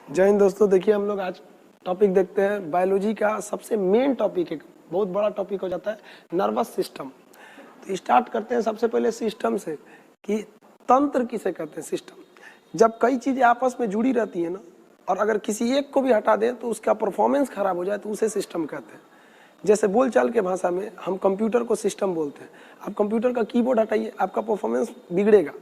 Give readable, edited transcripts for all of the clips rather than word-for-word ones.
जय हिंद दोस्तों। देखिए हम लोग आज टॉपिक देखते हैं बायोलॉजी का सबसे मेन टॉपिक है, बहुत बड़ा टॉपिक हो जाता है नर्वस सिस्टम। तो स्टार्ट करते हैं सबसे पहले सिस्टम से कि तंत्र किसे कहते हैं। सिस्टम जब कई चीजें आपस में जुड़ी रहती है ना, और अगर किसी एक को भी हटा दें तो उसका परफॉर्मेंस खराब हो जाए तो उसे सिस्टम कहते हैं। जैसे बोलचाल के भाषा में हम कंप्यूटर को सिस्टम बोलते हैं। आप कंप्यूटर का कीबोर्ड हटाइए, आपका परफॉर्मेंस बिगड़ेगा।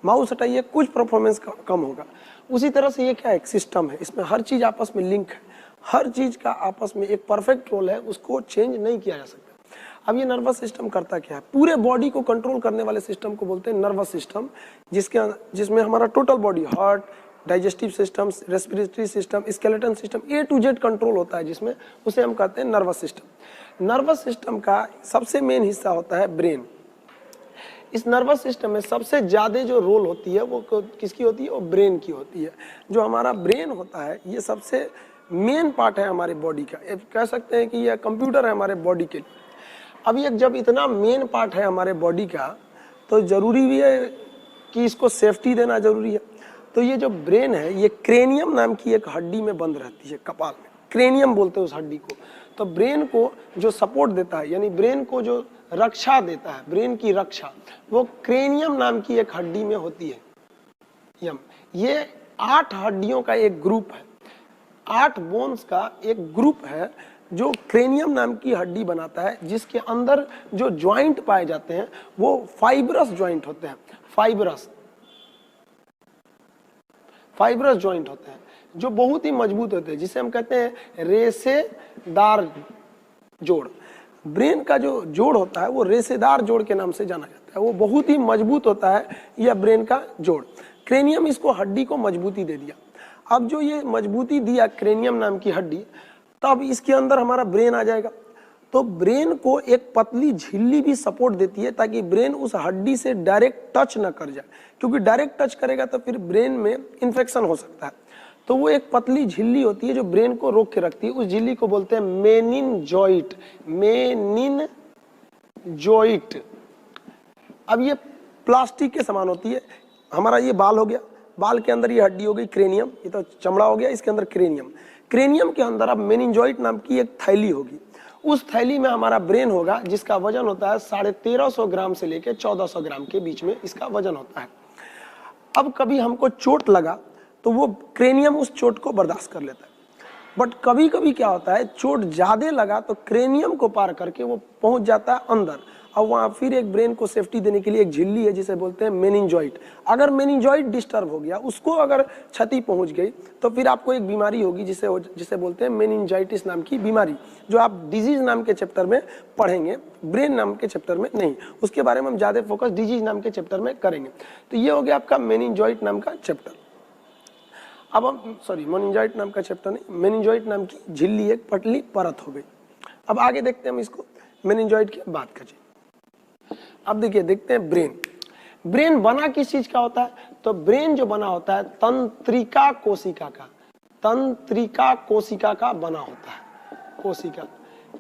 माउस हटाइए, कुछ परफॉर्मेंस कम होगा। उसी तरह से ये क्या है, एक सिस्टम है, इसमें हर चीज आपस में लिंक है, हर चीज का आपस में एक परफेक्ट रोल है, उसको चेंज नहीं किया जा सकता। अब ये नर्वस सिस्टम करता क्या है, पूरे बॉडी को कंट्रोल करने वाले सिस्टम को बोलते हैं नर्वस सिस्टम, जिसमें हमारा total body, heart, digestive system, respiratory system, skeleton system, A to Z control होता है, जिसमें उसे हम कहते हैं नर्वस सिस्टम। नर्वस सिस्टम का सबसे मेन हिस्सा होता है ब्रेन। इस नर्वस सिस्टम में सबसे ज्यादा जो रोल होती है वो किसकी होती है, वो ब्रेन की होती है। जो हमारा ब्रेन होता है ये सबसे मेन पार्ट है हमारे बॉडी का। कह सकते हैं कि यह कंप्यूटर है हमारे बॉडी के लिए। अब ये जब इतना मेन पार्ट है हमारे बॉडी का तो जरूरी भी है कि इसको सेफ्टी देना जरूरी है। तो ये जो ब्रेन है ये क्रेनियम नाम की एक हड्डी में बंद रहती है, कपाल में क्रेनियम बोलते हैं उस हड्डी को। तो ब्रेन को जो सपोर्ट देता है, यानी ब्रेन को जो रक्षा देता है, ब्रेन की रक्षा, वो क्रेनियम नाम की एक हड्डी में होती है। ये 8 हड्डियों का एक ग्रुप है, 8 बोन्स का एक ग्रुप है जो क्रेनियम नाम की हड्डी बनाता है, जिसके अंदर जो ज्वाइंट पाए जाते हैं वो फाइब्रस ज्वाइंट होते हैं। फाइब्रस ज्वाइंट होते हैं जो बहुत ही मजबूत होते हैं, जिसे हम कहते हैं रेशेदार जोड़। ब्रेन का जो जोड़ होता है वो रेशेदार जोड़ के नाम से जाना जाता है, वो बहुत ही मजबूत होता है यह ब्रेन का जोड़। क्रेनियम इसको हड्डी को मजबूती दे दिया। अब जो ये मजबूती दिया क्रेनियम नाम की हड्डी, तब इसके अंदर हमारा ब्रेन आ जाएगा। तो ब्रेन को एक पतली झिल्ली भी सपोर्ट देती है ताकि ब्रेन उस हड्डी से डायरेक्ट टच न कर जाए, क्योंकि डायरेक्ट टच करेगा तो फिर ब्रेन में इन्फेक्शन हो सकता है। तो वो एक पतली झिल्ली होती है जो ब्रेन को रोक के रखती है। उस झिल्ली को बोलते हैं मेनिनजॉइट। अब ये प्लास्टिक के समान होती है। हमारा ये बाल हो गया, बाल के अंदर ये हड्डी हो गई क्रेनियम, ये तो चमड़ा हो गया, इसके अंदर क्रेनियम के अंदर अब मेनिनजॉइट नाम की एक थैली होगी। उस थैली में हमारा ब्रेन होगा, जिसका वजन होता है 1350 ग्राम से लेकर 1400 ग्राम के बीच में इसका वजन होता है। अब कभी हमको चोट लगा तो वो क्रेनियम उस चोट को बर्दाश्त कर लेता है। बट कभी कभी क्या होता है, चोट ज्यादा लगा तो क्रेनियम को पार करके वो पहुंच जाता है अंदर, और वहां फिर एक ब्रेन को सेफ्टी देने के लिए एक झिल्ली है जिसे बोलते हैं मेनिनजॉइट। अगर मेनिनजॉइट डिस्टर्ब हो गया, उसको अगर क्षति पहुंच गई तो फिर आपको एक बीमारी होगी जिसे बोलते हैं मेनिनजाइटिस नाम की बीमारी, जो आप डिजीज नाम के चैप्टर में पढ़ेंगे, ब्रेन नाम के चैप्टर में नहीं। उसके बारे में हम ज्यादा फोकस डिजीज नाम के चैप्टर में करेंगे। तो ये हो गया आपका मेनिनजॉइट नाम का चैप्टर। अब हम मेनिनजॉइट नाम का चैप्टर नहीं, मेनिनजॉइट नाम की झिल्ली एक पतली परत हो गई। अब आगे देखते हैं हम इसको, मेनिनजॉइट की बात करें। अब देखते हैं ब्रेन बना किस चीज का होता है। तो ब्रेन जो बना होता है तंत्रिका कोशिका का बना होता है। कोशिका,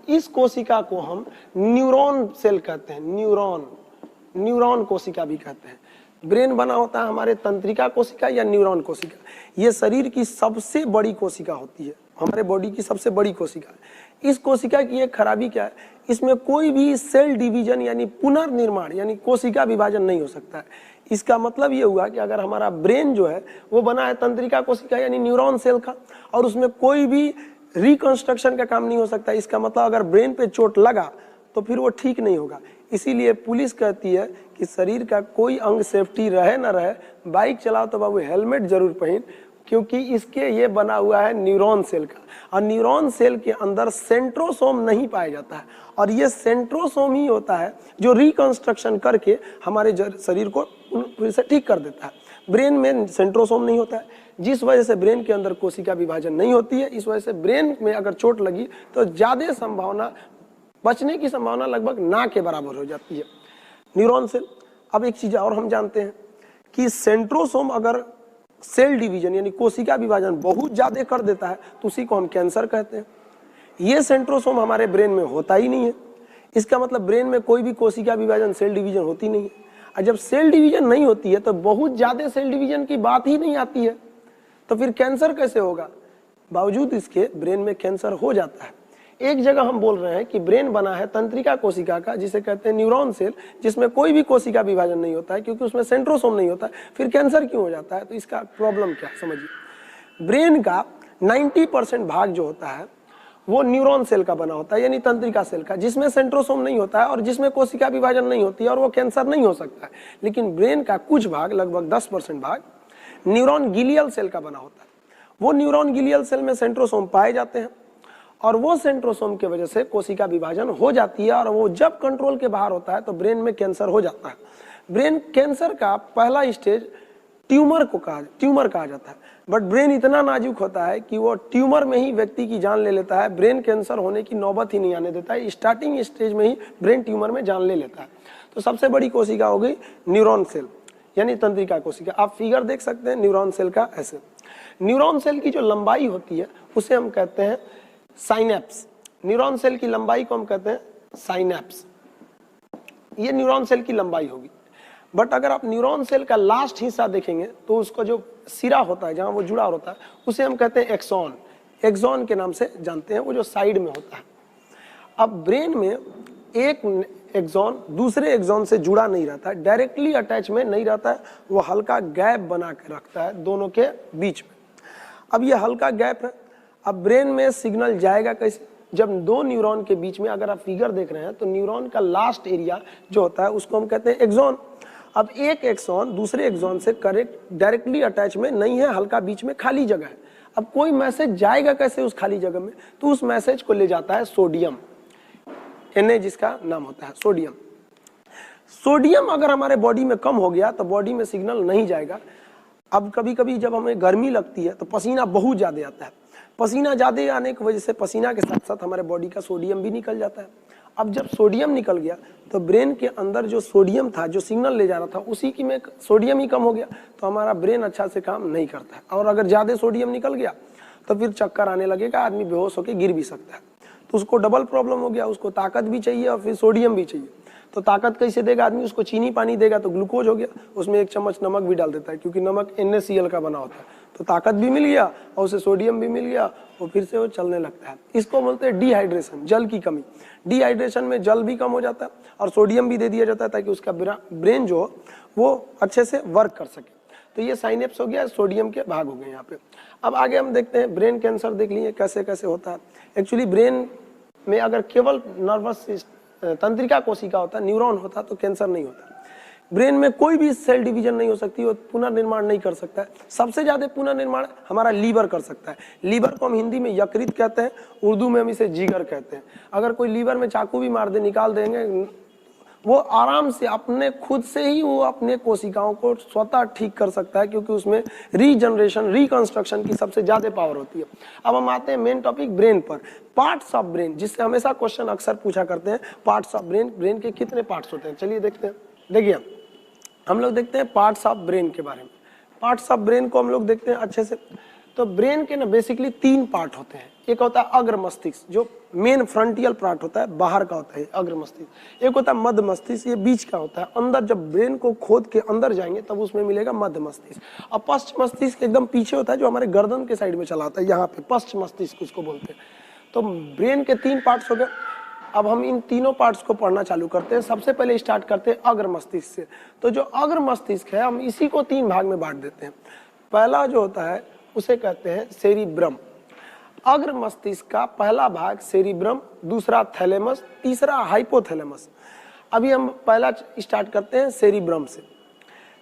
इस कोशिका को हम न्यूरॉन सेल कहते हैं, न्यूरॉन कोशिका भी कहते हैं। ब्रेन बना होता है हमारे तंत्रिका कोशिका या न्यूरॉन कोशिका। ये शरीर की सबसे बड़ी कोशिका होती है, हमारे बॉडी की सबसे बड़ी कोशिका है। इस कोशिका की एक खराबी क्या है, इसमें कोई भी सेल डिवीजन यानी पुनर्निर्माण यानी कोशिका विभाजन नहीं हो सकता है। इसका मतलब ये हुआ कि अगर हमारा ब्रेन जो है वो बना है तंत्रिका कोशिका यानी न्यूरॉन सेल का, और उसमें कोई भी रिकंस्ट्रक्शन का काम नहीं हो सकता। इसका मतलब अगर ब्रेन पे चोट लगा तो फिर वो ठीक नहीं होगा। इसीलिए पुलिस कहती है कि शरीर का कोई अंग सेफ्टी रहे ना रहे, बाइक चलाओ तो बाबू हेलमेट जरूर पहन, क्योंकि इसके ये बना हुआ है न्यूरॉन सेल का। और न्यूरॉन सेल के अंदर सेंट्रोसोम नहीं पाया जाता है, और ये सेंट्रोसोम ही होता है जो रिकंस्ट्रक्शन करके हमारे शरीर को फिर से ठीक कर देता है। ब्रेन में सेंट्रोसोम नहीं होता है, जिस वजह से ब्रेन के अंदर कोशिका विभाजन नहीं होती है। इस वजह से ब्रेन में अगर चोट लगी तो ज्यादा संभावना, बचने की संभावना लगभग ना के बराबर हो जाती है। Neuron cell. अब एक चीज और हम जानते हैं कि सेंट्रोसोम अगर सेल डिवीजन यानी कोशिका विभाजन बहुत ज्यादा कर देता है तो उसी को हम कैंसर कहते हैं। ये सेंट्रोसोम हमारे ब्रेन में होता ही नहीं है। इसका मतलब ब्रेन में कोई भी कोशिका विभाजन, सेल डिवीजन होती नहीं है। और जब सेल डिवीजन नहीं होती है तो बहुत ज्यादा सेल डिवीजन की बात ही नहीं आती है। तो फिर कैंसर कैसे होगा? बावजूद इसके ब्रेन में कैंसर हो जाता है। एक जगह हम बोल रहे हैं कि ब्रेन बना है तंत्रिका कोशिका का, जिसे कहते हैं न्यूरॉन सेल, जिसमें कोई भी कोशिका विभाजन नहीं होता है क्योंकि उसमें सेंट्रोसोम नहीं होता है। फिर कैंसर क्यों हो जाता है? तो इसका प्रॉब्लम क्या समझिए। ब्रेन का 90% भाग जो होता है वो न्यूरॉन सेल का बना होता है, यानी तंत्रिका सेल का, जिसमें सेंट्रोसोम नहीं होता है और जिसमें कोशिका विभाजन नहीं होती है, और वो कैंसर नहीं हो सकता है। लेकिन ब्रेन का कुछ भाग, लगभग 10% भाग न्यूरॉन गिलियल सेल का बना होता है। वो न्यूरॉन गिलियल सेल में सेंट्रोसोम पाए जाते हैं और वो सेंट्रोसोम की वजह से कोशिका विभाजन हो जाती है, और वो जब कंट्रोल के बाहर होता है तो ब्रेन में कैंसर हो जाता है। ब्रेन कैंसर का पहला स्टेज ट्यूमर कहा जाता है, बट ब्रेन इतना नाजुक होता है कि वो ट्यूमर में ही व्यक्ति की जान ले लेता है। ब्रेन कैंसर होने की नौबत ही नहीं आने देता है, स्टार्टिंग स्टेज में ही ब्रेन ट्यूमर में जान ले लेता है। तो सबसे बड़ी कोशिका हो गई न्यूरॉन सेल, यानी तंत्रिका कोशिका। आप फिगर देख सकते हैं न्यूरॉन सेल का ऐसे। न्यूरॉन सेल की जो लंबाई होती है उसे हम कहते हैं साइनेप्स। न्यूरॉन सेल की लंबाई को हम कहते हैं साइनेप्स। ये न्यूरॉन सेल की लंबाई होगी। बट अगर आप न्यूरॉन सेल का लास्ट हिस्सा देखेंगे तो उसका जो सिरा होता है, जहां वो जुड़ा होता है, उसे हम कहते हैं एक्सॉन। एक्सॉन के नाम से जानते हैं, वो जो साइड में होता है। अब ब्रेन में एक एक्सॉन दूसरे एक्सॉन से जुड़ा नहीं रहता है, डायरेक्टली अटैच में नहीं रहता है, वो हल्का गैप बना के रखता है दोनों के बीच में। अब ये हल्का गैप है, अब ब्रेन में सिग्नल जाएगा कैसे? जब दो न्यूरॉन के बीच में, अगर आप फिगर देख रहे हैं तो न्यूरॉन का लास्ट एरिया जो होता है उसको हम कहते हैं एक्सॉन। अब एक एक्सॉन दूसरे एक्सॉन से करेक्ट डायरेक्टली अटैच में नहीं है, हल्का बीच में खाली जगह है। अब कोई मैसेज जाएगा कैसे उस खाली जगह में? तो उस मैसेज को ले जाता है सोडियम, Na जिसका नाम होता है सोडियम। सोडियम अगर हमारे बॉडी में कम हो गया तो बॉडी में सिग्नल नहीं जाएगा। अब कभी कभी जब हमें गर्मी लगती है तो पसीना बहुत ज्यादा आता है। पसीना ज्यादा आने की वजह से पसीना के साथ साथ हमारे बॉडी का सोडियम भी निकल जाता है। अब जब सोडियम निकल गया तो ब्रेन के अंदर जो सोडियम था, जो सिग्नल ले जा रहा था, उसी की में सोडियम ही कम हो गया, तो हमारा ब्रेन अच्छा से काम नहीं करता है। और अगर ज्यादा सोडियम निकल गया तो फिर चक्कर आने लगेगा, आदमी बेहोश होकर गिर भी सकता है। तो उसको डबल प्रॉब्लम हो गया, उसको ताकत भी चाहिए और फिर सोडियम भी चाहिए। तो ताकत कैसे देगा आदमी? उसको चीनी पानी देगा तो ग्लूकोज हो गया, उसमें 1 चम्मच नमक भी डाल देता है, क्योंकि नमक NaCl का बना होता है। तो ताकत भी मिल गया और उसे सोडियम भी मिल गया, और फिर से वो चलने लगता है। इसको बोलते हैं डिहाइड्रेशन, जल की कमी। डिहाइड्रेशन में जल भी कम हो जाता है और सोडियम भी दे दिया जाता है ताकि उसका ब्रेन जो हो वो अच्छे से वर्क कर सके। तो ये साइनेप्स हो गया, सोडियम के भाग हो गए यहाँ पे। अब आगे हम देखते हैं ब्रेन कैंसर, देख लिए कैसे कैसे होता है। एक्चुअली ब्रेन में अगर केवल नर्वस तंत्रिका कोशिका होता, न्यूरॉन होता, तो कैंसर नहीं होता। ब्रेन में कोई भी सेल डिवीजन नहीं हो सकती, वो पुनर्निर्माण नहीं कर सकता है। सबसे ज्यादा पुनर्निर्माण हमारा लीवर कर सकता है। लीवर को हम हिंदी में यकृत कहते हैं, उर्दू में हम इसे जिगर कहते हैं। अगर कोई लीवर में चाकू भी मार दे, निकाल देंगे, वो आराम से अपने खुद से ही वो अपने कोशिकाओं को स्वतः ठीक कर सकता है, क्योंकि उसमें रीजनरेशन, रिकंस्ट्रक्शन की सबसे ज्यादा पावर होती है। अब हम आते हैं मेन टॉपिक ब्रेन पर। पार्ट्स ऑफ ब्रेन, जिससे हमेशा क्वेश्चन अक्सर पूछा करते हैं, पार्ट्स ऑफ ब्रेन, ब्रेन के कितने पार्ट्स होते हैं? चलिए देखते हैं। देखिए हम लोग देखते हैं पार्ट्स ऑफ ब्रेन के बारे में। पार्ट्स ऑफ ब्रेन को हम लोग देखते हैं अच्छे से। तो ब्रेन के ना बेसिकली 3 पार्ट होते हैं। एक होता है अग्र मस्तिष्क, जो मेन फ्रंटियल पार्ट होता है, बाहर का होता है अग्र मस्तिष्क। एक होता है मध्य मस्तिष्क, ये बीच का होता है। अंदर जब ब्रेन को खोद के अंदर जाएंगे तब उसमें मिलेगा मध्य मस्तिष्क। और पश्च मस्तिष्क एकदम पीछे होता है, जो हमारे गर्दन के साइड में चला होता है, यहाँ पे पश्च मस्तिष्क उसको बोलते हैं। तो ब्रेन के 3 पार्ट्स हो गए। अब हम इन तीनों पार्ट्स को पढ़ना चालू करते हैं। सबसे पहले स्टार्ट करते हैं अग्र मस्तिष्क से। तो जो अग्र मस्तिष्क है, हम इसी को 3 भाग में बांट देते हैं। पहला जो होता है उसे कहते हैं सेरिब्रम। अग्र मस्तिष्क का पहला भाग सेरिब्रम, दूसरा थैलेमस, तीसरा हाइपोथैलेमस। अभी हम पहला स्टार्ट करते हैं सेरिब्रम से।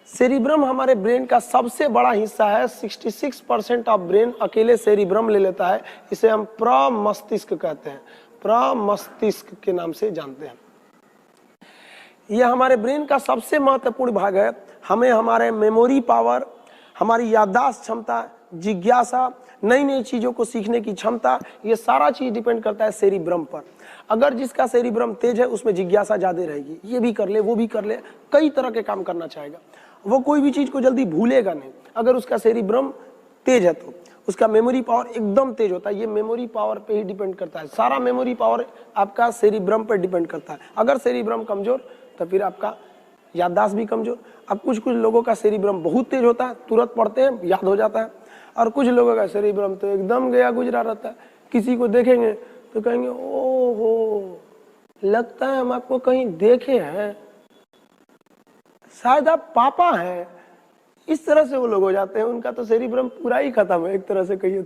सेरिब्रम हमारे ब्रेन का सबसे बड़ा हिस्सा है। 66% ऑफ ब्रेन अकेले सेरिब्रम ले लेता है। इसे हम प्रमस्तिष्क कहते हैं, प्रमस्तिष्क के नाम से जानते हैं। यह हमारे ब्रेन का सबसे महत्वपूर्ण भाग है। हमें हमारे मेमोरी पावर, हमारी याददाश्त क्षमता, जिज्ञासा, नई नई चीजों को सीखने की क्षमता, ये सारा चीज डिपेंड करता है सेरिब्रम पर। अगर जिसका सेरिब्रम तेज है उसमें जिज्ञासा ज्यादा रहेगी, ये भी कर ले वो भी कर ले, कई तरह के काम करना चाहेगा। वो कोई भी चीज को जल्दी भूलेगा नहीं। अगर उसका सेरिब्रम तेज है तो उसका मेमोरी पावर एकदम तेज होता है। ये मेमोरी पावर पे ही डिपेंड करता है। सारा मेमोरी पावर आपका सेरिब्रम पर डिपेंड करता है। अगर सेरिब्रम कमजोर तो फिर आपका याददाश्त भी कमजोर। अब कुछ कुछ लोगों का सेरिब्रम बहुत तेज होता है, तुरंत पढ़ते हैं याद हो जाता है, और कुछ लोगों का सेरिब्रम तो एकदम गया गुजरा रहता है। किसी को देखेंगे तो कहेंगे ओहो, लगता है हम आपको कहीं देखे हैं, शायद आप पापा हैं। इस तरह से वो लोग हो जाते हैं, उनका तो सेरिब्रम पूरा ही खत्म है एक तरह से कहिए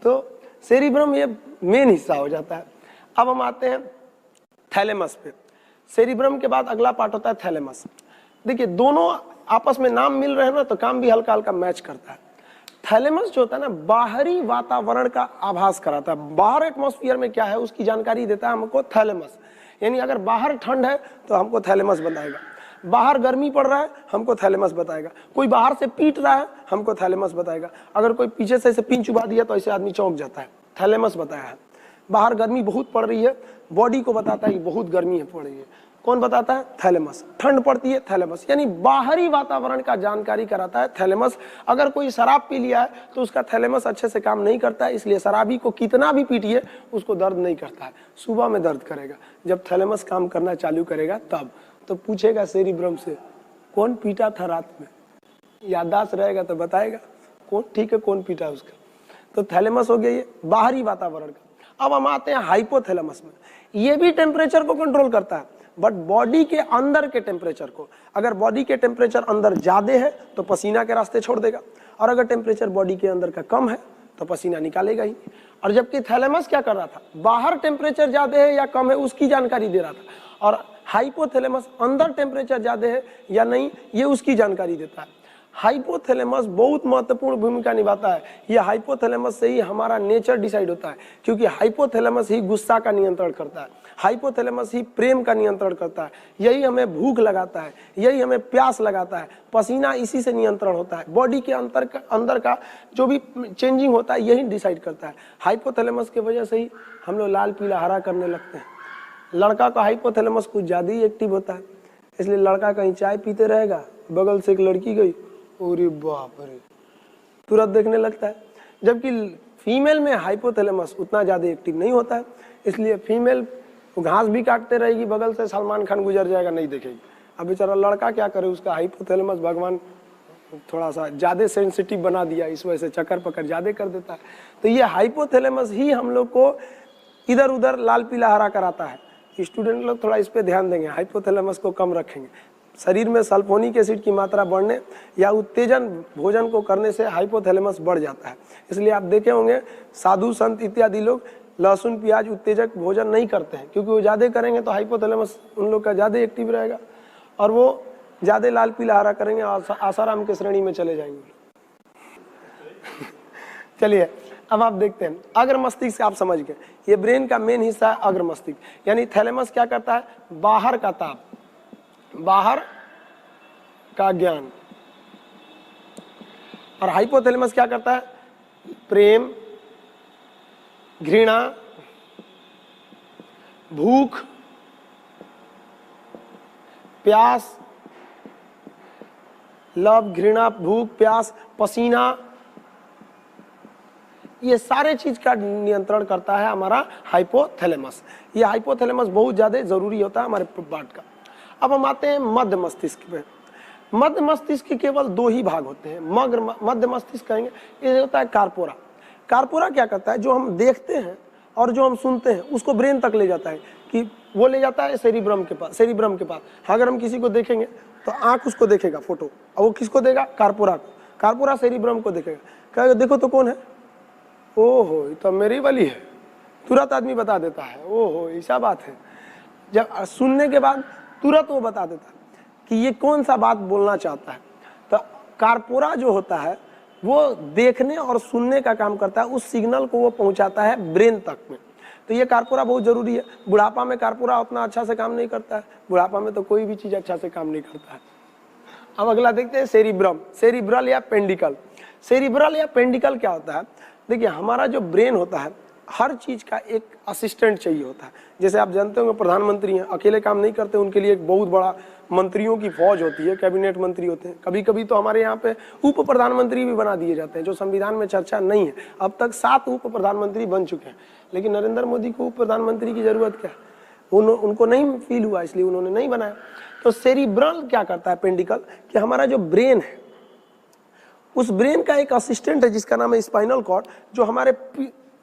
तो सेरिब्रम ये मेन हिस्सा हो जाता है। अब हम आते हैं थैलेमस पे। सेरिब्रम के बाद अगला पार्ट होता है थैलेमस। देखिए दोनों आपस में नाम मिल रहे हैं ना, तो काम भी हल्का हल्का मैच करता है। थैलेमस जो होता है ना, बाहरी वातावरण का आभास कराता है, बाहर एटमॉस्फेयर में क्या है उसकी जानकारी देता है हमको थैलेमस। यानी अगर बाहर ठंड है तो हमको थैलेमस बताएगा, बाहर गर्मी पड़ रहा है हमको थैलेमस बताएगा, कोई बाहर से पीट रहा है हमको थैलेमस बताएगा, अगर कोई पीछे से ऐसे पिन चुबा दिया तो ऐसे आदमी चौंक जाता है, थैलेमस बताया है। बाहर गर्मी बहुत पड़ रही है, बॉडी को बताता है कि बहुत गर्मी है पड़ रही है, कौन बताता है? थैलेमस। ठंड पड़ती है, थैलेमस। यानी बाहरी वातावरण का जानकारी कराता है थैलेमस। अगर कोई शराब पी लिया है तो उसका थैलेमस अच्छे से काम नहीं करता है, इसलिए शराबी को कितना भी पीटिए उसको दर्द नहीं करता है, सुबह में दर्द करेगा। जब थैलेमस काम करना चालू करेगा तब तो पूछेगा सेरिब्रम से कौन पीटा था रात में, याददाश्त रहेगा तो बताएगा कौन ठीक है कौन पीटा उसका। तो थैलेमस हो गया ये बाहरी वातावरण का। अब हम आते हैं हाइपोथैलेमस में। ये भी टेम्परेचर को कंट्रोल करता है, बट बॉडी के अंदर के टेम्परेचर को। अगर बॉडी के टेम्परेचर अंदर ज्यादा है तो पसीना के रास्ते छोड़ देगा, और अगर टेम्परेचर बॉडी के अंदर का कम है तो पसीना निकालेगा ही। और जबकि थैलेमस क्या कर रहा था, बाहर टेम्परेचर ज्यादा है या कम है उसकी जानकारी दे रहा था, और हाइपोथैलेमस अंदर टेम्परेचर ज्यादा है या नहीं ये उसकी जानकारी देता है। हाइपोथैलेमस बहुत महत्वपूर्ण भूमिका निभाता है। ये हाइपोथैलेमस से ही हमारा नेचर डिसाइड होता है, क्योंकि हाइपोथैलेमस ही गुस्सा का नियंत्रण करता है, हाइपोथैलेमस ही प्रेम का नियंत्रण करता है, यही हमें भूख लगाता है, यही हमें प्यास लगाता है, पसीना इसी से नियंत्रण होता है, बॉडी के अंदर का जो भी चेंजिंग होता है यही डिसाइड करता है। हाइपोथैलेमस की वजह से ही हम लोग लाल पीला हरा करने लगते हैं। लड़का का हाइपोथैलेमस कुछ ज्यादा ही एक्टिव होता है, इसलिए लड़का कहीं चाय पीते रहेगा, बगल से एक लड़की गई, अरे बाप रे, तुरंत देखने लगता है। जबकि फीमेल में हाइपोथैलेमस उतना ज्यादा एक्टिव नहीं होता है, इसलिए फीमेल घास भी काटते रहेगी, बगल से सलमान खान गुजर जाएगा नहीं देखेगी। अब बेचारा लड़का क्या करे, उसका हाइपोथैलेमस भगवान थोड़ा सा ज्यादा सेंसिटिव बना दिया, इस वजह से चक्कर पकड़ ज्यादा कर देता है। तो ये हाइपोथैलेमस ही हम लोग को इधर उधर लाल पीला हरा कराता है। स्टूडेंट लोग थोड़ा इस पे ध्यान देंगे, हाइपोथैलेमस को कम रखेंगे। शरीर में सल्फोनिक एसिड की मात्रा बढ़ने या उत्तेजन भोजन को करने से हाइपोथैलेमस बढ़ जाता है। इसलिए आप देखे होंगे साधु संत इत्यादि लोग लहसुन प्याज उत्तेजक भोजन नहीं करते हैं, क्योंकि वो ज्यादा करेंगे तो हाइपोथैलेमस उन लोग का ज्यादा एक्टिव रहेगा और वो ज्यादा लाल पीला हरा करेंगे और आसाराम के श्रेणी में चले जाएंगे। चलिए अब आप देखते हैं अग्र मस्तिष्क। आप समझ गए, ये ब्रेन का मेन हिस्सा है अग्र मस्तिष्क। यानी थैलेमस क्या करता है, बाहर का ताप, बाहर का ज्ञान, और हाइपोथैलेमस क्या करता है, प्रेम, घृणा, भूख, प्यास, लव, घृणा, भूख, प्यास, पसीना, ये सारे चीज का नियंत्रण करता है हमारा हाइपोथैलेमस। ये हाइपोथैलेमस बहुत ज्यादा जरूरी होता है हमारे पार्ट का। अब हम आते हैं मध्य मस्तिष्क पे। मध्य मस्तिष्क के केवल दो ही भाग होते हैं, मध्य मस्तिष्क कहेंगे, ये होता है कार्पोरा। कार्पोरा क्या करता है, जो हम देखते हैं और जो हम सुनते हैं उसको ब्रेन तक ले जाता है, कि वो ले जाता है सेरिब्रम के पास। अगर हम किसी को देखेंगे तो आंख उसको देखेगा फोटो, और वो किसको देगा, कार्पोरा को। कार्पोरा सेरिब्रम को देखेगा, कहेगा देखो तो कौन है, ओहो ये तो मेरी वाली है, तुरंत आदमी बता देता है, ओहो ऐसा बात है। जब सुनने के बाद तुरंत वो बता देता है कि ये कौन सा बात बोलना चाहता है। तो कार्पोरा जो होता है वो देखने और सुनने का काम करता है, उस सिग्नल को वो पहुंचाता है ब्रेन तक में। तो ये कार्पोरा बहुत जरूरी है। बुढ़ापा में कार्पोरा उतना अच्छा से काम नहीं करता है, बुढ़ापा में तो कोई भी चीज अच्छा से काम नहीं करता है। अब अगला देखते हैं सेरिब्रम, सेरिब्रल या पेंडिकल। सेरिब्रल या पेंडिकल क्या होता है, देखिए हमारा जो ब्रेन होता है हर चीज का एक असिस्टेंट चाहिए होता है। जैसे आप जानते होंगे प्रधानमंत्री हैं, अकेले काम नहीं करते, उनके लिए एक बहुत बड़ा मंत्रियों की फौज होती है, कैबिनेट मंत्री होते हैं। कभी कभी तो हमारे यहाँ पे उप प्रधानमंत्री भी बना दिए जाते हैं, जो संविधान में चर्चा नहीं है। अब तक 7 उप प्रधानमंत्री बन चुके हैं, लेकिन नरेंद्र मोदी को उप प्रधानमंत्री की जरूरत क्या है, उनको नहीं फील हुआ, इसलिए उन्होंने नहीं बनाया। तो सेरिब्रल क्या करता है पेंडिकल, कि हमारा जो ब्रेन है उस ब्रेन का एक असिस्टेंट है जिसका नाम है स्पाइनल कॉर्ड, जो हमारे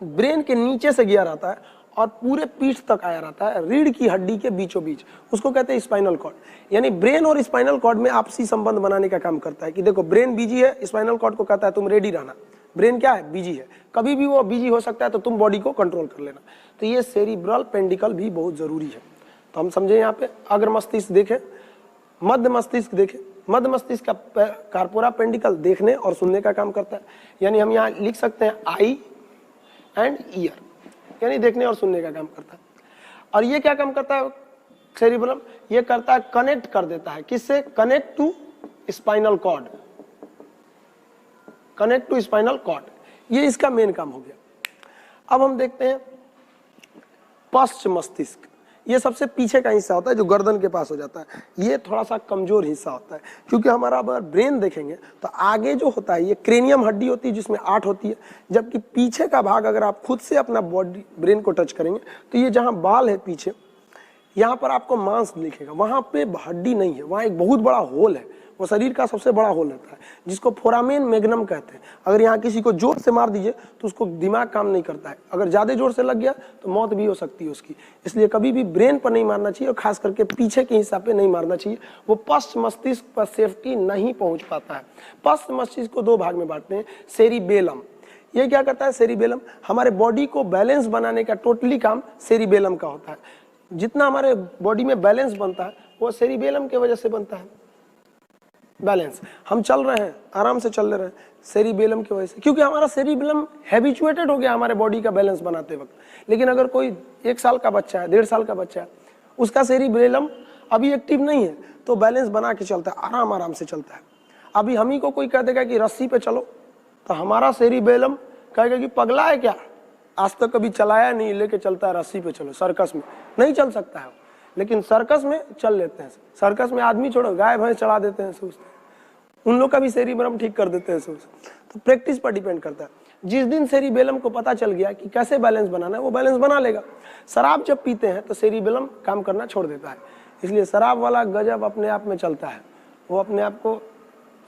ब्रेन के नीचे से गया रहता है और पूरे पीठ तक आया रहता है, रीढ़ की हड्डी के बीचों बीच, उसको कहते हैं स्पाइनल कॉर्ड। यानी ब्रेन और स्पाइनल कॉर्ड में आपसी संबंध बनाने का काम करता है कि देखो ब्रेन बिजी है, स्पाइनल कॉर्ड को कहता है तुम रेडी रहना, ब्रेन क्या है, बिजी है, कभी भी वो बिजी हो सकता है तो तुम बॉडी को कंट्रोल कर लेना। तो ये सेरिब्रल पेंडिकल भी बहुत जरूरी है। तो हम समझे यहाँ पे अग्र मस्तिष्क देखें, मध्य मस्तिष्क देखें, मध्य मस्तिष्क का कार्पोरा पेंडिकल देखने और सुनने का काम करता है। यानी हम यहाँ लिख सकते हैं आई एंड ईयर, यानी देखने और सुनने का काम करता है। और ये क्या काम करता है सेरिब्रम, ये करता है कनेक्ट कर देता है, किससे, connect to spinal cord, connect to spinal cord, ये इसका मेन काम हो गया। अब हम देखते हैं पश्च मस्तिष्क, ये सबसे पीछे का हिस्सा होता है जो गर्दन के पास हो जाता है। ये थोड़ा सा कमजोर हिस्सा होता है क्योंकि हमारा अगर ब्रेन देखेंगे तो आगे जो होता है ये क्रेनियम हड्डी होती है जिसमें 8 होती है, जबकि पीछे का भाग अगर आप खुद से अपना बॉडी ब्रेन को टच करेंगे तो ये जहाँ बाल है पीछे, यहाँ पर आपको मांस दिखेगा, वहाँ पे हड्डी नहीं है, वहाँ एक बहुत बड़ा होल है, वो शरीर का सबसे बड़ा होल रहता है जिसको फोरामेन मैग्नम कहते हैं। अगर यहाँ किसी को जोर से मार दीजिए तो उसको दिमाग काम नहीं करता है, अगर ज्यादा जोर से लग गया तो मौत भी हो सकती है उसकी। इसलिए कभी भी ब्रेन पर नहीं मारना चाहिए और खास करके पीछे के हिस्सा पे नहीं मारना चाहिए, वो पश्च मस्तिष्क पर सेफ्टी नहीं पहुंच पाता है। पश्च मस्तिष्क को 2 भाग में बांटते हैं, सेरिबेलम, ये क्या करता है, सेरिबेलम हमारे बॉडी को बैलेंस बनाने का टोटली काम सेरिबेलम का होता है। जितना हमारे बॉडी में बैलेंस बनता है वो सेरिबेलम की वजह से बनता है। बैलेंस, हम चल रहे हैं, आराम से चल रहे हैं सेरिबेलम की वजह से, क्योंकि हमारा सेरिबेलम हैबिचुएटेड हो गया हमारे बॉडी का बैलेंस बनाते वक्त। लेकिन अगर कोई 1 साल का बच्चा है, 1.5 साल का बच्चा है, उसका सेरिबेलम अभी एक्टिव नहीं है तो बैलेंस बना के चलता है, आराम आराम से चलता है। अभी हम ही को कोई कह देगा कि रस्सी पे चलो तो हमारा सेरिबेलम कहेगा कि पगला है क्या, आज तक कभी चलाया नहीं, लेके चलता है रस्सी पे चलो, सर्कस में नहीं चल सकता है, लेकिन सर्कस में चल लेते हैं। सर्कस में आदमी छोड़ो, गाय भैंस चढ़ा देते हैं, उन लोग का भी सेरिबेलम ठीक कर देते हैं। तो प्रैक्टिस पर डिपेंड करता है। जिस दिन सेरिबेलम को पता चल गया कि कैसे बैलेंस बनाना है वो बैलेंस बना लेगा। शराब जब पीते हैं तो सेरिबेलम काम करना छोड़ देता है, इसलिए शराब वाला गजब अपने आप में चलता है, वो अपने आप को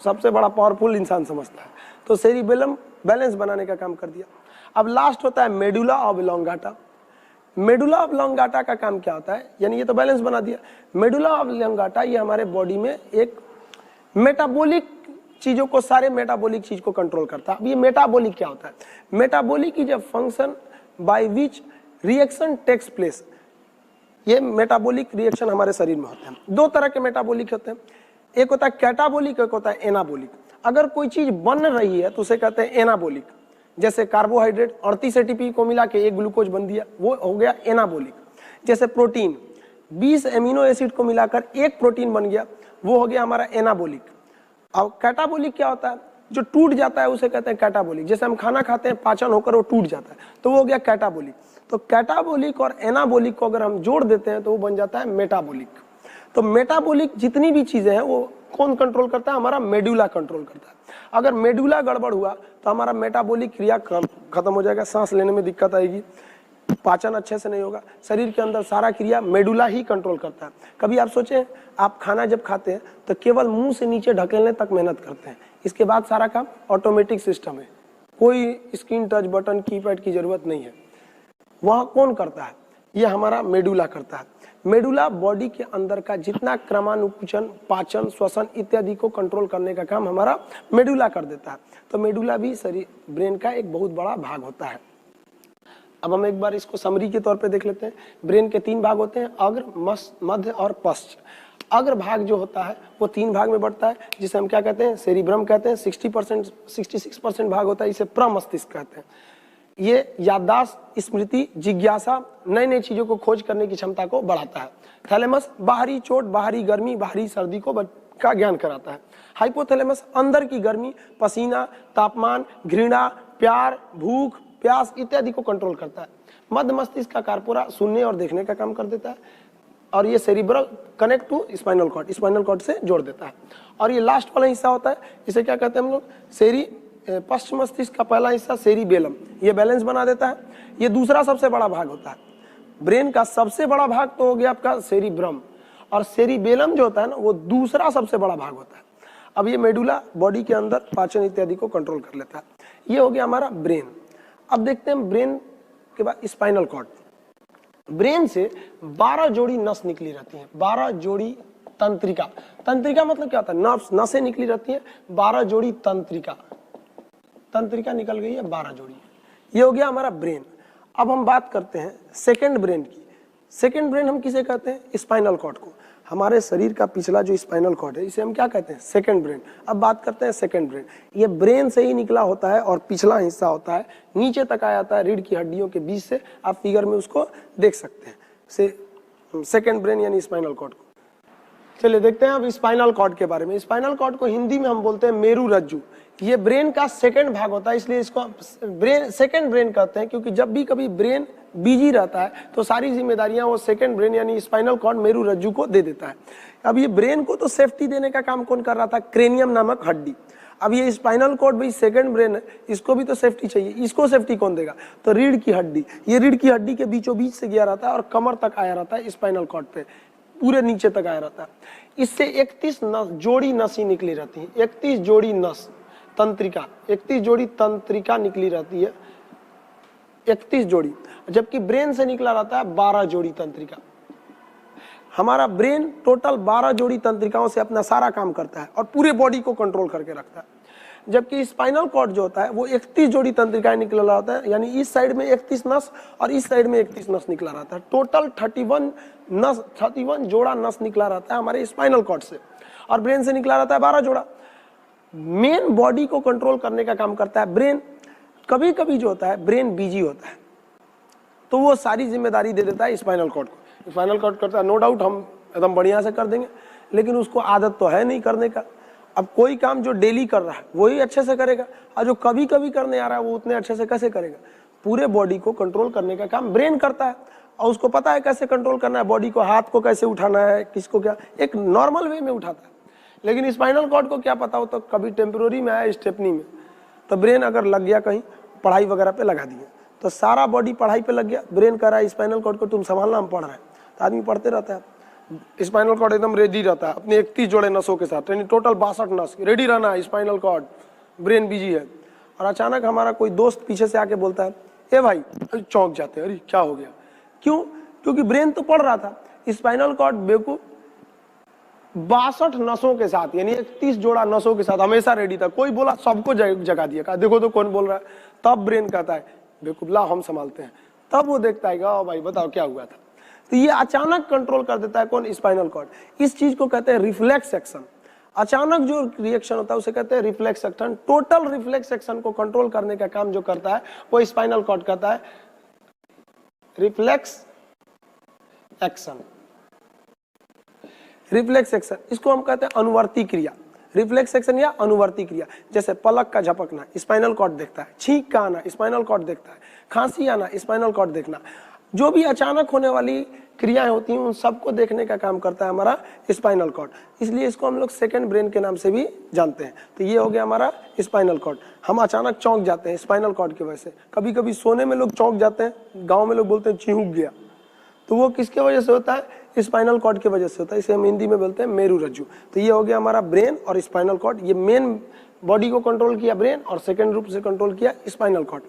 सबसे बड़ा पावरफुल इंसान समझता है। तो सेरिबेलम बैलेंस बनाने का काम कर दिया। अब लास्ट होता है मेडुला ऑब्लोंगाटा। मेडुला ऑब्लोंगाटा का काम क्या होता है, यानी ये तो बैलेंस बना दिया। मेडुला ऑब्लोंगाटा ये हमारे बॉडी में एक मेटाबॉलिक चीजों को, सारे मेटाबॉलिक चीज को कंट्रोल करता है। अब ये मेटाबॉलिक क्या होता है, metabolic is a function by which reaction takes place. ये मेटाबॉलिक रिएक्शन हमारे शरीर में होते हैं। 2 तरह के मेटाबॉलिक होते हैं, एक होता है कैटाबॉलिक, एक होता है एनाबॉलिक। अगर कोई चीज बन रही है तो उसे कहते हैं एनाबॉलिक, जैसे कार्बोहाइड्रेट 38 एटीपी को मिला के 1 ग्लूकोज बन दिया, वो हो गया एनाबॉलिक। जैसे प्रोटीन 20 एमिनो एसिड को मिलाकर 1 प्रोटीन बन गया, वो हो गया हमारा एनाबॉलिक। अब कैटाबॉलिक क्या होता है, जो टूट जाता है उसे कहते हैं कैटाबॉलिक। जैसे हम खाना खाते हैं, पाचन होकर वो टूट जाता है तो वो हो गया कैटाबॉलिक। तो कैटाबॉलिक और एनाबॉलिक को अगर हम जोड़ देते हैं तो वो बन जाता है मेटाबॉलिक। तो मेटाबॉलिक जितनी भी चीजें हैं वो कौन कंट्रोल करता है, हमारा मेडुला कंट्रोल करता है। अगर मेडुला गड़बड़ हुआ तो हमारा मेटाबॉलिक क्रिया खत्म हो जाएगा, सांस लेने में दिक्कत आएगी, पाचन अच्छे से नहीं होगा। शरीर के अंदर सारा क्रिया मेडुला ही कंट्रोल करता है। कभी आप सोचें, आप खाना जब खाते हैं तो केवल मुंह से नीचे ढकेलने तक मेहनत करते हैं, इसके बाद सारा काम ऑटोमेटिक सिस्टम है, कोई स्क्रीन टच बटन कीपैड की जरूरत नहीं है। वहां कौन करता है, ये हमारा मेडुला करता है। मेडुला बॉडी के अंदर का जितना क्रमानुकुचन, पाचन, श्वसन इत्यादि को कंट्रोल करने का काम हमारा मेडुला कर देता है। तो मेडुला भी शरीर ब्रेन का एक बहुत बड़ा भाग होता है। अब हम एक बार इसको समरी के तौर पे देख लेते हैं। ब्रेन के 3 भाग होते हैं, अग्र, मध्य और पश्च। अग्र भाग जो होता है वो 3 भाग में बढ़ता है, जिसे हम क्या कहते हैं, सेरिब्रम कहते हैं। 66% भाग होता है, इसे प्रमस्तिष्क कहते हैं। ये याददाश्त, स्मृति, जिज्ञासा, नई नई चीजों को खोज करने की क्षमता को बढ़ाता है। थैलेमस बाहरी चोट, बाहरी गर्मी, बाहरी सर्दी का ज्ञान कराता है। हाइपोथैलेमस अंदर की गर्मी, पसीना, तापमान, घृणा, प्यार, भूख, प्यास इत्यादि को कंट्रोल करता है। मध्य मस्तिष्क का कार्पोरा सुनने और देखने का काम कर देता है, और ये cerebral connect to spinal cord, spinal cord से जोड़ देता है। और ये लास्ट वाला हिस्सा होता है, इसे क्या कहते हैं हम लोग, पश्चिम मस्तिष्क का पहला हिस्सा सेरिबेलम, ये बैलेंस बना देता है। ये दूसरा सबसे बड़ा भाग होता है। ब्रेन का सबसे बड़ा भाग तो हो गया आपका सेरिब्रम, और सेरिबेलम जो होता है ना वो दूसरा सबसे बड़ा भाग होता है। अब ये मेडुला बॉडी के अंदर पाचन इत्यादि को कंट्रोल कर लेता है। ये हो गया हमारा ब्रेन। अब देखते हैं ब्रेन के बाद स्पाइनल कॉर्ड। ब्रेन से 12 जोड़ी नस निकली रहती हैं, 12 जोड़ी तंत्रिका। तंत्रिका मतलब क्या होता है? नर्व्स, नसें निकली रहती हैं, 12 जोड़ी तंत्रिका, तंत्रिका निकल गई है 12 जोड़ी। ये हो गया हमारा ब्रेन। अब हम बात करते हैं सेकंड ब्रेन की। सेकंड ब्रेन हम किसे कहते हैं? स्पाइनल कॉर्ड को। हमारे शरीर का पिछला जो स्पाइनल कॉर्ड है इसे हम क्या कहते हैं? Second brain. अब बात करते हैं सेकंड ब्रेन। ये ब्रेन से ही निकला होता है और पिछला हिस्सा होता है, नीचे तक आ जाता है रीढ़ की हड्डियों के बीच से। आप फिगर में उसको देख सकते हैं, सेकंड ब्रेन यानी स्पाइनल कॉर्ड को। चलिए देखते हैं अब स्पाइनल कॉर्ड के बारे में। स्पाइनल कॉर्ड को हिंदी में हम बोलते हैं मेरू रज्जु। ये ब्रेन का सेकंड भाग होता है, इसलिए इसको ब्रेन सेकंड ब्रेन कहते हैं, क्योंकि जब भी कभी ब्रेन बिजी रहता है तो सारी जिम्मेदारियां वो सेकंड ब्रेन यानी स्पाइनल कॉर्ड मेरू रज्जु को दे देता है। अब ये ब्रेन को तो सेफ्टी देने का काम कौन कर रहा था? क्रेनियम नामक हड्डी। अब ये स्पाइनल कॉर्ड भाई सेकंड ब्रेन है, इसको भी तो सेफ्टी चाहिए, इसको सेफ्टी कौन देगा? तो रीढ़ की हड्डी। ये रीढ़ की हड्डी के बीचों बीच से गया रहता है और कमर तक आया रहता है, स्पाइनल कॉर्ड पे पूरे नीचे तक आया रहता है। इससे 31 जोड़ी नस ही निकली रहती है, 31 जोड़ी नस तंत्रिका, 31 जोड़ी तंत्रिका निकली रहती है, 31 जोड़ी। जबकि ब्रेन से निकला रहता है 12 जोड़ी तंत्रिका। हमारा ब्रेन टोटल 12 जोड़ी तंत्रिकाओं से अपना सारा काम करता है और पूरे बॉडी को कंट्रोल करके रखता है। जबकि स्पाइनल कॉर्ड जो होता है वो 31 जोड़ी तंत्रिकाएं निकला रहता है, यानी इस साइड में 31 नस और इस साइड में 31 नस निकला रहता है। टोटल 31 जोड़ा नस निकला रहता है हमारे स्पाइनल कॉर्ड से, और ब्रेन से निकला रहता है 12 जोड़ा। मेन बॉडी को कंट्रोल करने का काम करता है ब्रेन। कभी कभी जो होता है ब्रेन बिजी होता है तो वो सारी जिम्मेदारी दे देता है स्पाइनल कॉर्ड को। स्पाइनल कॉर्ड करता है, नो डाउट हम एकदम बढ़िया से कर देंगे, लेकिन उसको आदत तो है नहीं करने का। अब कोई काम जो डेली कर रहा है वही अच्छे से करेगा, और जो कभी कभी करने आ रहा है वो उतने अच्छे से कैसे करेगा? पूरे बॉडी को कंट्रोल करने का काम ब्रेन करता है, और उसको पता है कैसे कंट्रोल करना है बॉडी को, हाथ को कैसे उठाना है, किसको क्या, एक नॉर्मल वे में उठाता है। लेकिन स्पाइनल कॉर्ड को क्या पता हो, तो कभी टेम्पररी में आया स्टेपनी में, तो ब्रेन अगर लग गया कहीं पढ़ाई वगैरह पे लगा दिया तो सारा बॉडी पढ़ाई पे लग गया। ब्रेन कह रहा है स्पाइनल कॉर्ड को तुम संभालना, हम पढ़ रहे हैं, तो आदमी पढ़ते रहता है। स्पाइनल कॉर्ड एकदम रेडी रहता है अपने 31 जोड़े नसों के साथ, यानी टोटल 62 नस रेडी रहना है। स्पाइनल कॉर्ड, ब्रेन बिजी है, और अचानक हमारा कोई दोस्त पीछे से आके बोलता है ए भाई, चौंक जाते हैं, अरे क्या हो गया? क्यों? क्योंकि ब्रेन तो पढ़ रहा था, स्पाइनल कॉर्ड बेवकूफ 62 नसों के साथ, यानी 31 जोड़ा नसों के साथ हमेशा रेडी था। कोई बोला सबको जगा दिया, कहा देखो तो कौन बोल रहा है। तब ब्रेन कहता है बेवकूफ ला हम संभालते हैं। तब वो देखता है कि भाई बताओ क्या हुआ था। तो ये अचानक कंट्रोल कर देता है कौन? Spinal cord. इस चीज को कहते हैं रिफ्लेक्स एक्शन। अचानक जो रिएक्शन होता है उसे कहते हैं reflex action. Total reflex action को कंट्रोल करने का काम जो करता है वो स्पाइनल कॉर्ड करता है, रिफ्लेक्स एक्शन। रिफ्लेक्स एक्शन इसको हम कहते हैं अनुवर्ती क्रिया। रिफ्लेक्स एक्शन या अनुवर्ती क्रिया, जैसे पलक का झपकना स्पाइनल कॉर्ड देखता है, छींक का आना स्पाइनल कॉर्ड देखता है, खांसी आना स्पाइनल कॉर्ड देखना। जो भी अचानक होने वाली क्रियाएं होती हैं उन सबको देखने का काम करता है हमारा स्पाइनल कॉर्ड। इसलिए इसको हम लोग सेकंड ब्रेन के नाम से भी जानते हैं। तो ये हो गया हमारा स्पाइनल कॉर्ड। हम अचानक चौंक जाते हैं स्पाइनल कॉर्ड की वजह से। कभी कभी सोने में लोग चौंक जाते हैं, गाँव में लोग बोलते हैं चिहुक गया, तो वो किसके वजह से होता है? स्पाइनल कॉर्ड की वजह से होता है। इसे हम हिंदी में बोलते हैं मेरू रज्जु। तो ये हो गया हमारा ब्रेन और स्पाइनल कॉर्ड। ये मेन बॉडी को कंट्रोल किया ब्रेन, और सेकंड रूप से कंट्रोल किया स्पाइनल कॉर्ड।